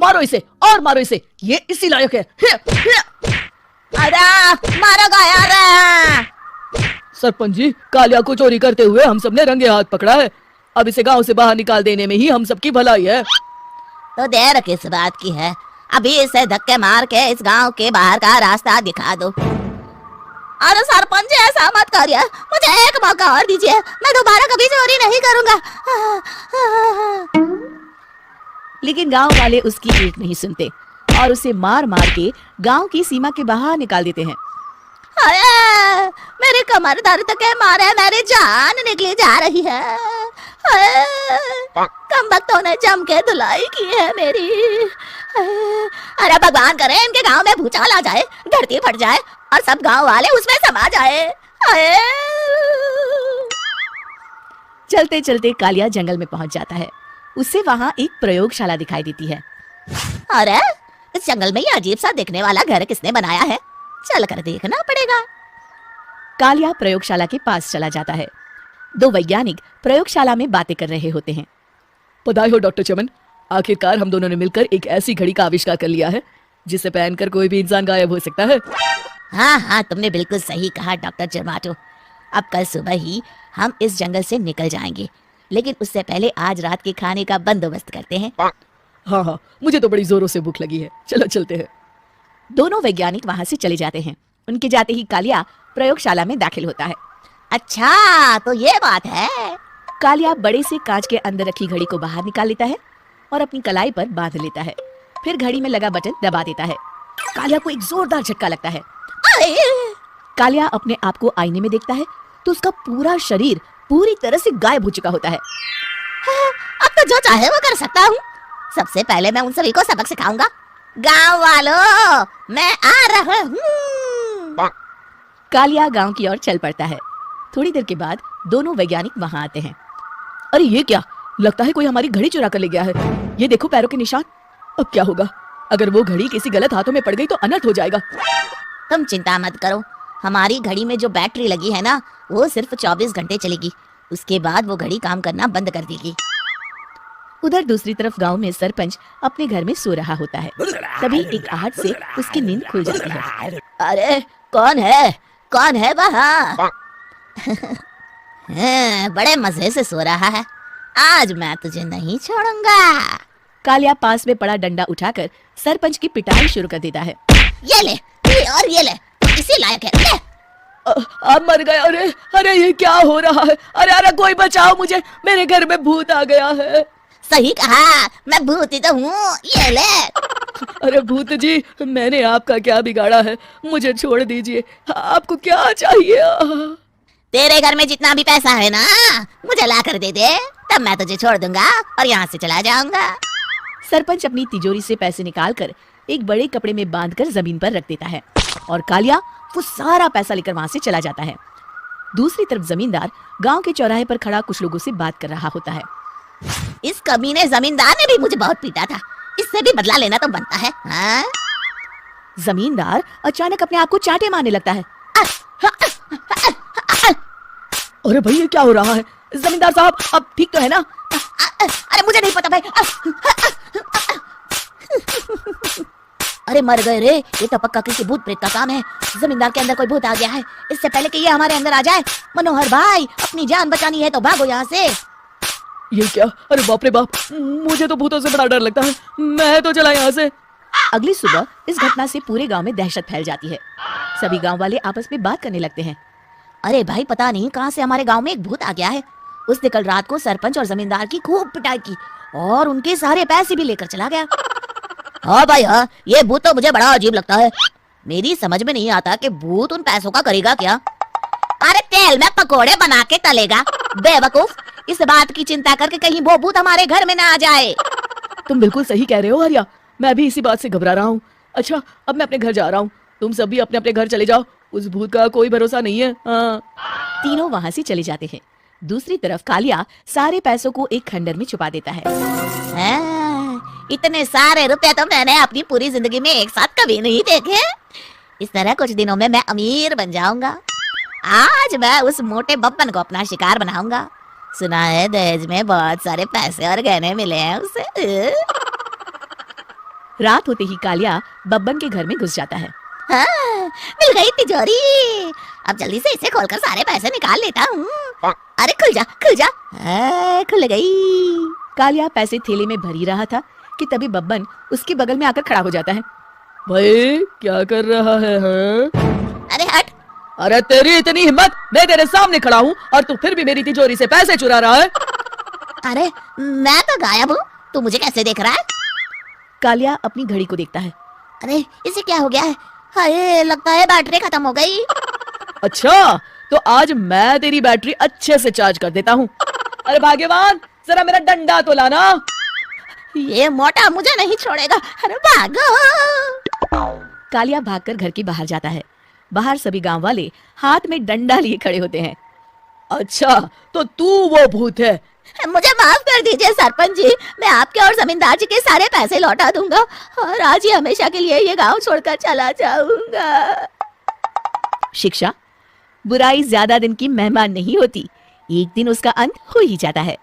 मारो इसे और मारो इसे, ये इसी लायक है। अरे मारो यार। सरपंच जी, कालिया को चोरी करते हुए हम सबने रंगे हाथ पकड़ा है। अब इसे गांव से बाहर निकाल देने में ही हम सबकी भलाई है। तो देर किस बात की है, अभी इसे धक्के मार के इस गांव के बाहर का रास्ता दिखा दो। अरे सरपंच जी ऐसा मत करिए, मुझे एक मौका और दीजिए, मैं दोबारा कभी चोरी नहीं करूंगा। लेकिन गांव वाले उसकी एक नहीं सुनते और उसे मार मार के गांव की सीमा के बाहर निकाल देते हैं। अरे मेरी कमर दर्द के मारे मेरी जान निकली जा रही है। कमबख्तों ने जम के धुलाई की है मेरी। अरे भगवान करे इनके गांव में भूचाल आ जाए, धरती फट जाए और सब गांव वाले उसमें समा जाए। चलते चलते कालिया जंगल में पहुंच जाता है। उसे वहां एक प्रयोगशाला दिखाई देती है। अरे इस जंगल में ये अजीब सा दिखने वाला घर किसने बनाया है, चल कर देखना पड़ेगा। कालिया प्रयोगशाला के पास चला जाता है। दो वैज्ञानिक प्रयोगशाला में बातें कर रहे होते हैं। बधाई हो डॉक्टर चमन, आखिरकार हम दोनों ने मिलकर एक ऐसी घड़ी का आविष्कार कर लिया है जिसे पहनकर कोई भी इंसान गायब हो सकता है। हाँ हाँ, तुमने बिल्कुल सही कहा डॉक्टर जमाटो। अब कल सुबह ही हम इस जंगल से निकल जाएंगे, लेकिन उससे पहले आज रात के खाने का बंदोबस्त करते हैं। हाँ हाँ, मुझे तो बड़ी जोरों से भूख लगी है, चलो चलते हैं। दोनों वैज्ञानिक वहां से चले जाते हैं। उनके जाते ही कालिया प्रयोगशाला में दाखिल होता है। अच्छा तो ये बात है। कालिया बड़े से कांच के अंदर रखी घड़ी को बाहर निकाल लेता है और अपनी कलाई पर बांध लेता है। फिर घड़ी में लगा बटन दबा देता है। कालिया को एक जोरदार झटका लगता है। कालिया अपने आप को आईने में देखता है तो उसका पूरा शरीर पूरी तरह से गायब हो चुका होता है। अब तो जो चाहे वो कर सकता हूँ। सबसे पहले मैं उन सभी को सबक सिखाऊंगा। गांव वालों, मैं आ रहा हूँ। कालिया गांव की ओर चल पड़ता है। थोड़ी देर के बाद दोनों वैज्ञानिक वहां आते हैं। अरे ये क्या, लगता है कोई हमारी घड़ी चुरा कर ले गया है। ये देखो पैरों के निशान। अब क्या होगा, अगर वो घड़ी किसी गलत हाथों में पड़ गई तो अनर्थ हो जाएगा। तुम चिंता मत करो, हमारी घड़ी में जो बैटरी लगी है ना, वो सिर्फ 24 घंटे चलेगी। उसके बाद वो घड़ी काम करना बंद कर देगी। उधर दूसरी तरफ गांव में सरपंच अपने घर में सो रहा होता है। तभी एक आहट से उसकी नींद खुल जाती है। अरे कौन है वहाँ? बड़े मजे से सो रहा है, आज मैं तुझे नहीं छोड़ूंगा। कालिया पास में पड़ा डंडा उठाकर सरपंच की पिटाई शुरू कर देता है। ये ले और ये ले, इसी लायक है, ले। आप मर गए। अरे अरे ये क्या हो रहा है? अरे अरे कोई बचाओ मुझे, मेरे घर में भूत आ गया है। सही कहा, मैं भूत ही तो हूँ, ये ले। अरे भूत जी, मैंने आपका क्या बिगाड़ा है, मुझे छोड़ दीजिए। आपको क्या चाहिए? तेरे घर में जितना भी पैसा है ना, मुझे ला कर दे दे, तब मैं तुझे छोड़ दूंगा और यहाँ से चला जाऊंगा। सरपंच अपनी तिजोरी से पैसे निकालकर एक बड़े कपड़े में बांधकर जमीन पर रख देता है और कालिया वो सारा पैसा लेकर वहां से चला जाता है। दूसरी तरफ जमींदार गांव के चौराहे पर खड़ा कुछ लोगों से बात कर रहा होता है। इस कमीने जमींदार ने भी मुझे बहुत पीटा था, इससे भी बदला लेना तो बनता है। हाँ? जमींदार अचानक अपने आप को चांटे मारने लगता है। अरे भाई ये क्या हो रहा है? जमींदार साहब अब ठीक तो है ना? अरे मुझे नहीं पता भाई। अरे मर गए रे, ये तो पक्का किसी भूत प्रेत का काम है। जमींदार के अंदर कोई भूत आ गया है, इससे पहले कि ये हमारे अंदर आ जाए। मनोहर भाई, अपनी जान बचानी है तो भागो यहाँ से। ये क्या? अरे बाप रे बाप, मुझे तो भूतों से बड़ा डर लगता है, मैं तो चला यहाँ से। अगली सुबह इस घटना से पूरे गांव में दहशत फैल जाती है। सभी गांव वाले आपस में बात करने लगते हैं। अरे भाई पता नहीं कहाँ से हमारे गांव में एक भूत आ गया है। उसने कल रात को सरपंच और जमींदार की खूब पिटाई की और उनके सारे पैसे भी लेकर चला गया। हाँ भाई हाँ, ये भूत तो मुझे बड़ा अजीब लगता है। मेरी समझ में नहीं आता कि भूत उन पैसों का करेगा क्या। अरे तेल में पकोड़े बना के तलेगा, बेवकूफ। इस बात की चिंता करके कहीं वो भूत हमारे घर में ना आ जाए। तुम बिल्कुल सही कह रहे हो आर्या, मैं भी इसी बात से घबरा रहा हूँ। अच्छा अब मैं अपने घर जा रहा हूँ, तुम सब भी अपने अपने घर चले जाओ, उस भूत का कोई भरोसा नहीं है। हाँ। तीनों वहां से चले जाते हैं। दूसरी तरफ कालिया सारे पैसों को एक खंडर में छुपा देता है। इतने सारे रुपए तो मैंने अपनी पूरी जिंदगी में एक साथ कभी नहीं देखे। इस तरह कुछ दिनों में मैं अमीर बन जाऊंगा। आज मैं उस मोटे बब्बन को अपना शिकार बनाऊंगा। सुना है दहेज में बहुत सारे पैसे और गहने मिले हैं उसे। रात होते ही कालिया बब्बन के घर में घुस जाता है। हाँ, मिल गई तिजोरी। अब जल्दी से इसे खोलकर सारे पैसे निकाल लेता हूँ। अरे खुल जा खुल जा। खुल गई। कालिया पैसे थैले में भरी रहा था कि तभी बब्बन उसके बगल में आकर खड़ा हो जाता है। भाई क्या कर रहा है हाँ? अरे हट। अरे तेरी इतनी हिम्मत, मैं तेरे सामने खड़ा हूँ और तू फिर भी मेरी तिजोरी से पैसे चुरा रहा है। अरे मैं तो गायब हूँ, तू मुझे कैसे देख रहा है? कालिया अपनी घड़ी को देखता है। अरे इसे क्या हो गया है? हाय, लगता है बैटरी खत्म हो गई। अच्छा तो आज मैं तेरी बैटरी अच्छे से चार्ज कर देता हूँ। अरे भाग्यवान, जरा मेरा डंडा तो लाना। ये मोटा मुझे नहीं छोड़ेगा। अरे भागो। कालिया भागकर घर के बाहर जाता है। बाहर सभी गांव वाले हाथ में डंडा लिए खड़े होते हैं। अच्छा तो तू वो भूत है। मुझे माफ कर दीजिए सरपंच जी, मैं आपके और जमींदार जी के सारे पैसे लौटा दूंगा और आज ही हमेशा के लिए ये गांव छोड़कर चला जाऊंगा। शिक्षा, बुराई ज्यादा दिन की मेहमान नहीं होती, एक दिन उसका अंत हो ही जाता है।